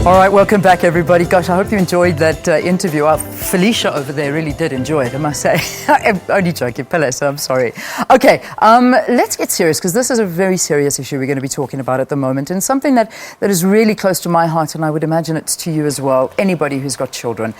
All right, welcome back, everybody. Gosh, I hope you enjoyed that interview. Felicia over there really did enjoy it, I must say. I'm only joking, Pele, so I'm sorry. Okay, let's get serious, because this is a very serious issue we're going to be talking about at the moment, and something that is really close to my heart, and I would imagine it's to you as well, anybody who's got children.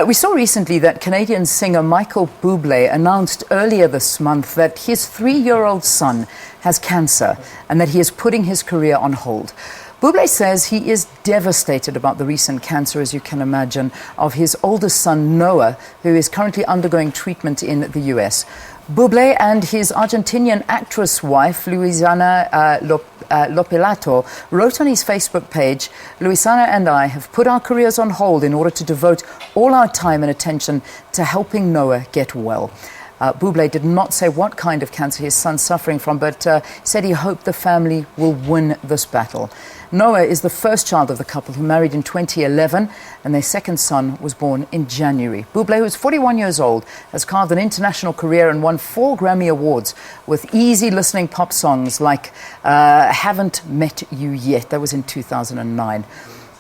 We saw recently that Canadian singer Michael Buble announced earlier this month that his 3-year-old son has cancer and that he is putting his career on hold. Buble says he is devastated about the recent cancer, as you can imagine, of his oldest son, Noah, who is currently undergoing treatment in the US. Buble and his Argentinian actress wife, Luisana Lopilato, wrote on his Facebook page, "Luisana and I have put our careers on hold in order to devote all our time and attention to helping Noah get well." Buble did not say what kind of cancer his son's suffering from, but said he hoped the family will win this battle. Noah is the first child of the couple, who married in 2011, and their second son was born in January. Buble, who is 41 years old, has carved an international career and won 4 Grammy Awards with easy-listening pop songs like Haven't Met You Yet. That was in 2009.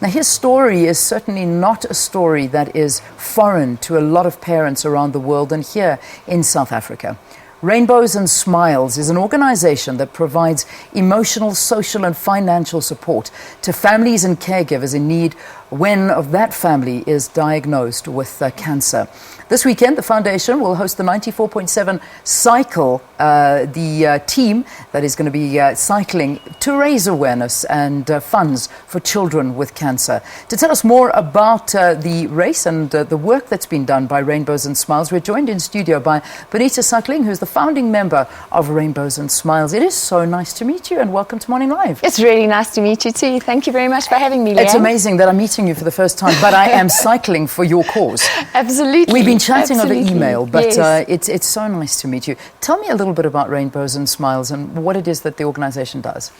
Now, his story is certainly not a story that is foreign to a lot of parents around the world and here in South Africa. Rainbows and Smiles is an organization that provides emotional, social and financial support to families and caregivers in need when of that family is diagnosed with cancer. This weekend, the foundation will host the 94.7 Cycle, the team that is going to be cycling to raise awareness and funds for children with cancer. To tell us more about the race and the work that's been done by Rainbows and Smiles, we're joined in studio by Bonita Suckling, who's the founding member of Rainbows and Smiles. It is so nice to meet you, and welcome to Morning Live. It's really nice to meet you too. Thank you very much for having me, Leanne. It's amazing that I'm meeting you for the first time, but I am cycling for your cause. Absolutely. We've been chatting over Absolutely. email, but Yes. it's so nice to meet you. Tell me a little bit about Rainbows and Smiles and what it is that the organization does.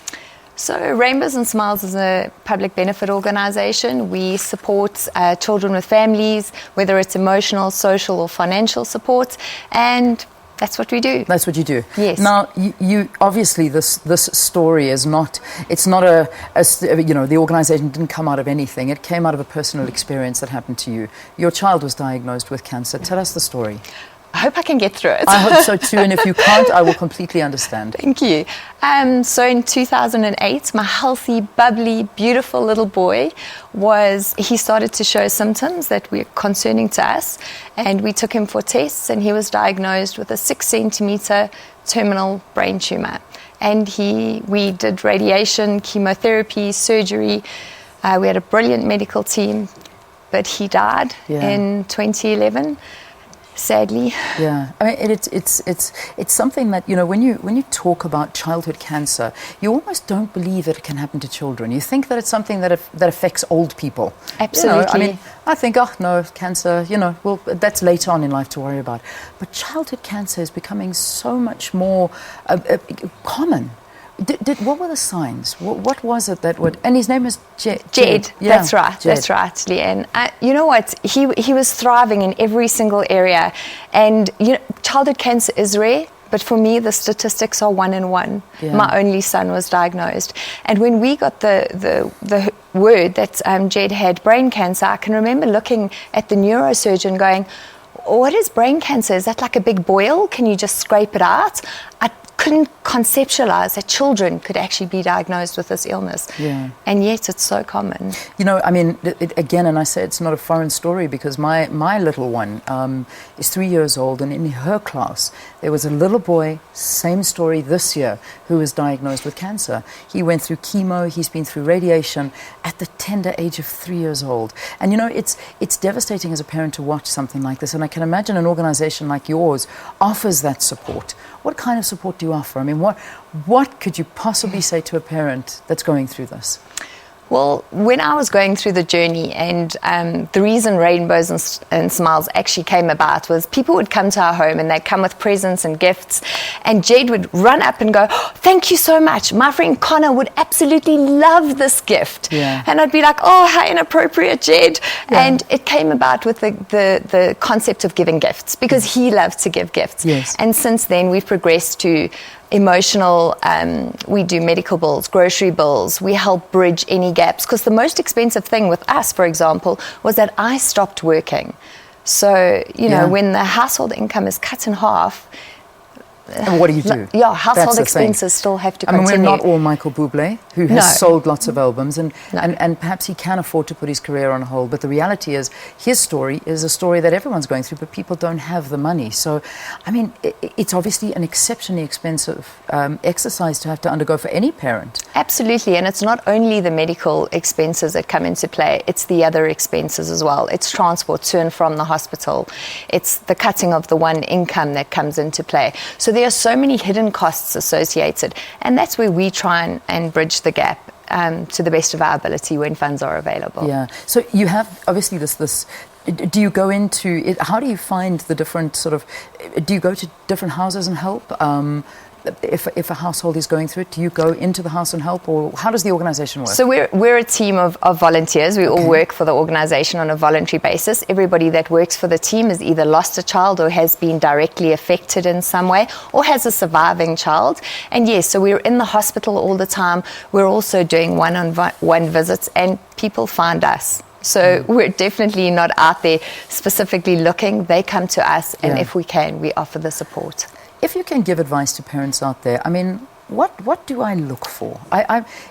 So Rainbows and Smiles is a public benefit organization. We support children with families, whether it's emotional, social or financial support, and that's what we do. That's what you do. Yes. Now, you obviously this story is not. It's not a the organization didn't come out of anything. It came out of a personal experience that happened to you. Your child was diagnosed with cancer. Tell us the story. I hope I can get through it. I hope so too, and if you can't, I will completely understand. Thank you. So in 2008, my healthy, bubbly, beautiful little boy he started to show symptoms that were concerning to us, and we took him for tests, and he was diagnosed with a 6-centimeter terminal brain tumor. And we did radiation, chemotherapy, surgery. We had a brilliant medical team, but he died in 2011. Sadly. Yeah, I mean it's something that when you talk about childhood cancer, you almost don't believe that it can happen to children. You think that it's something that affects old people. Absolutely. I mean, I think, oh no, cancer. Well, that's later on in life to worry about. But childhood cancer is becoming so much more common. What were the signs? What was it that would? And his name is Jed. Jed. Yeah, that's right. Jed. That's right, Leanne. You know what? He was thriving in every single area, and childhood cancer is rare. But for me, the statistics are 1 in 1. Yeah. My only son was diagnosed, and when we got the word that Jed had brain cancer, I can remember looking at the neurosurgeon, going, "What is brain cancer? Is that like a big boil? Can you just scrape it out?" I couldn't conceptualize that children could actually be diagnosed with this illness. Yeah. And yet it's so common. I mean, again, and I say it's not a foreign story because my little one is 3 years old, and in her class there was a little boy, same story this year, who was diagnosed with cancer. He went through chemo, he's been through radiation at the tender age of 3 years old. And it's devastating as a parent to watch something like this, and I can imagine an organization like yours offers that support. What kind of support do you offer? I mean, what could you possibly say to a parent that's going through this? Well, when I was going through the journey, and the reason Rainbows and Smiles actually came about was people would come to our home and they'd come with presents and gifts, and Jed would run up and go, "Oh, thank you so much. My friend Connor would absolutely love this gift." Yeah. And I'd be like, "Oh, how inappropriate, Jed." Yeah. And it came about with the concept of giving gifts because he loves to give gifts. Yes. And since then we've progressed to emotional, we do medical bills, grocery bills, we help bridge any gaps. Because the most expensive thing with us, for example, was that I stopped working. So, you know, when the household income is cut in half, and what do you do? Yeah, household expenses still have to continue. I mean, we're not all Michael Buble, who has sold lots of albums, and perhaps he can afford to put his career on hold. But the reality is, his story is a story that everyone's going through, but people don't have the money. So, I mean, it's obviously an exceptionally expensive exercise to have to undergo for any parent. Absolutely, and it's not only the medical expenses that come into play, it's the other expenses as well. It's transport to and from the hospital. It's the cutting of the one income that comes into play. So there are so many hidden costs associated, and that's where we try and bridge the gap to the best of our ability when funds are available. Yeah. So you have obviously this. Do you go into it? How do you find the different sort of? Do you go to different houses and help? If a household is going through it, do you go into the house and help, or how does the organisation work? So we're a team of volunteers. We all work for the organisation on a voluntary basis. Everybody that works for the team has either lost a child or has been directly affected in some way or has a surviving child. And yes, so we're in the hospital all the time. We're also doing one-on-one visits, and people find us. So we're definitely not out there specifically looking. They come to us, and if we can, we offer the support. If you can give advice to parents out there, I mean, what do I look for?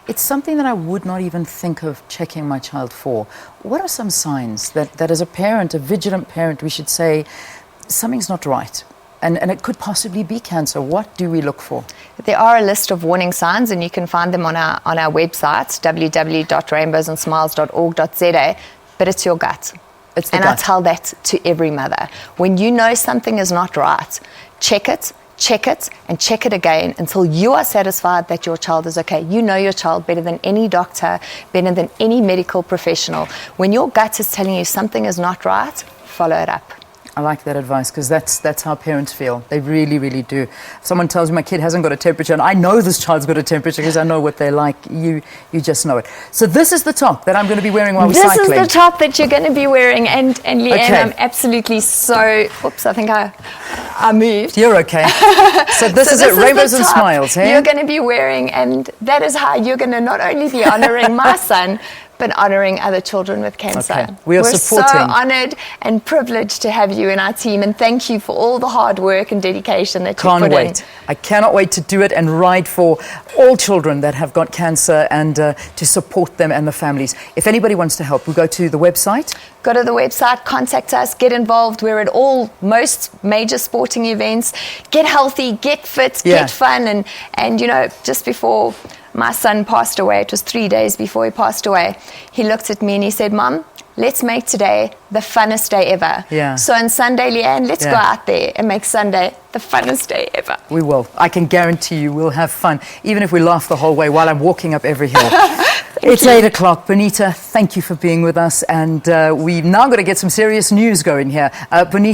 It's something that I would not even think of checking my child for. What are some signs that as a parent, a vigilant parent, we should say, something's not right? And it could possibly be cancer. What do we look for? There are a list of warning signs, and you can find them on our website, www.rainbowsandsmiles.org.za, but it's your gut. And I tell that to every mother. When you know something is not right, check it, and check it again until you are satisfied that your child is okay. You know your child better than any doctor, better than any medical professional. When your gut is telling you something is not right, follow it up. I like that advice, because that's how parents feel. They really, really do. If someone tells me my kid hasn't got a temperature, and I know this child's got a temperature because I know what they're like, you just know it. So this is the top that I'm going to be wearing while we're cycling. This is the top that you're going to be wearing, and Leanne, I'm absolutely so... Oops, I think I moved. You're okay. So this is it, Rainbows and Smiles, hey? You're going to be wearing, and that is how you're going to not only be honouring my son, but honouring other children with cancer. Okay. We're supporting. So honoured and privileged to have you in our team, and thank you for all the hard work and dedication that you put in. I cannot wait to do it and ride for all children that have got cancer, and to support them and the families. If anybody wants to help, we go to the website. Go to the website, contact us, get involved. We're at most major sporting events. Get healthy, get fit, get fun, and you know, just before my son passed away, it was 3 days before he passed away, he looked at me and he said, "Mom, let's make today the funnest day ever." Yeah. So on Sunday, Leanne, let's go out there and make Sunday the funnest day ever. We will. I can guarantee you we'll have fun, even if we laugh the whole way while I'm walking up every hill. It's 8 o'clock. Bonita, thank you for being with us. And we've now got to get some serious news going here. Bonita.